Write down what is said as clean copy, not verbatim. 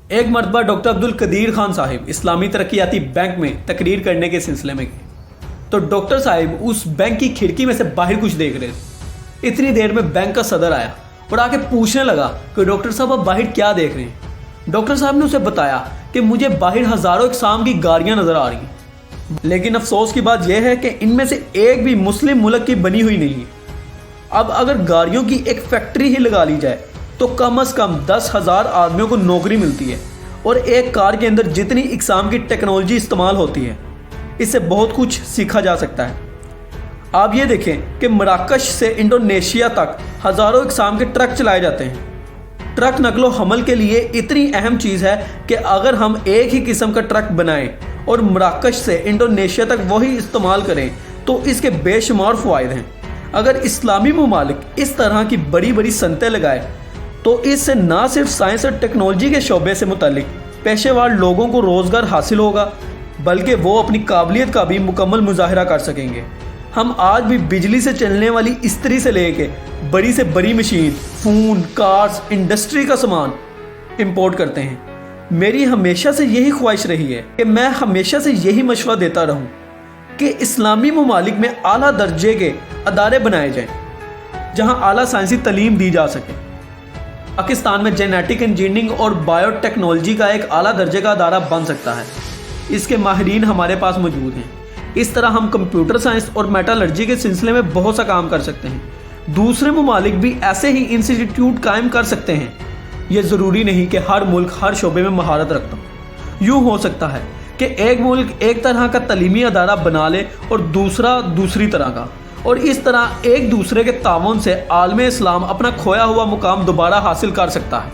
ایک مرتبہ ڈاکٹر عبد القدیر خان صاحب اسلامی ترقیاتی بینک میں تقریر کرنے کے سلسلے میں گئے تو ڈاکٹر صاحب اس بینک کی کھڑکی میں سے باہر کچھ دیکھ رہے تھے۔ اتنی دیر میں بینک کا صدر آیا اور آ کے پوچھنے لگا کہ ڈاکٹر صاحب آپ باہر کیا دیکھ رہے ہیں؟ ڈاکٹر صاحب نے اسے بتایا کہ مجھے باہر ہزاروں اقسام کی گاڑیاں نظر آ رہی ہیں، لیکن افسوس کی بات یہ ہے کہ ان میں سے ایک بھی مسلم ملک کی بنی ہوئی نہیں ہے۔ اب اگر گاڑیوں کی ایک فیکٹری ہی لگا لی جائے تو کم از کم 10,000 آدمیوں کو نوکری ملتی ہے، اور ایک کار کے اندر جتنی اقسام کی ٹیکنالوجی استعمال ہوتی ہے اس سے بہت کچھ سیکھا جا سکتا ہے۔ آپ یہ دیکھیں کہ مراکش سے انڈونیشیا تک ہزاروں اقسام کے ٹرک چلائے جاتے ہیں۔ ٹرک نقل و حمل کے لیے اتنی اہم چیز ہے کہ اگر ہم ایک ہی قسم کا ٹرک بنائیں اور مراکش سے انڈونیشیا تک وہی استعمال کریں تو اس کے بے شمار فوائد ہیں۔ اگر اسلامی ممالک اس طرح کی بڑی بڑی صنعتیں لگائے تو اس سے نہ صرف سائنس اور ٹیکنالوجی کے شعبے سے متعلق پیشے ور لوگوں کو روزگار حاصل ہوگا، بلکہ وہ اپنی قابلیت کا بھی مکمل مظاہرہ کر سکیں گے۔ ہم آج بھی بجلی سے چلنے والی استری سے لے کے بڑی سے بڑی مشین، فون، کارز، انڈسٹری کا سامان امپورٹ کرتے ہیں۔ میری ہمیشہ سے یہی خواہش رہی ہے کہ میں ہمیشہ سے یہی مشورہ دیتا رہوں کہ اسلامی ممالک میں اعلیٰ درجے کے ادارے بنائے جائیں جہاں اعلیٰ سائنسی تعلیم دی جا سکے۔ پاکستان میں جینیٹک انجینئرنگ اور بائیو ٹیکنالوجی کا ایک اعلیٰ درجے کا ادارہ بن سکتا ہے۔ اس کے ماہرین ہمارے پاس موجود ہیں۔ اس طرح ہم کمپیوٹر سائنس اور میٹالرجی کے سلسلے میں بہت سا کام کر سکتے ہیں۔ دوسرے ممالک بھی ایسے ہی انسٹیٹیوٹ قائم کر سکتے ہیں۔ یہ ضروری نہیں کہ ہر ملک ہر شعبے میں مہارت رکھتا ہو۔ یوں ہو سکتا ہے کہ ایک ملک ایک طرح کا تعلیمی ادارہ بنا لے اور دوسرا دوسری طرح کا، اور اس طرح ایک دوسرے کے تعاون سے عالم اسلام اپنا کھویا ہوا مقام دوبارہ حاصل کر سکتا ہے۔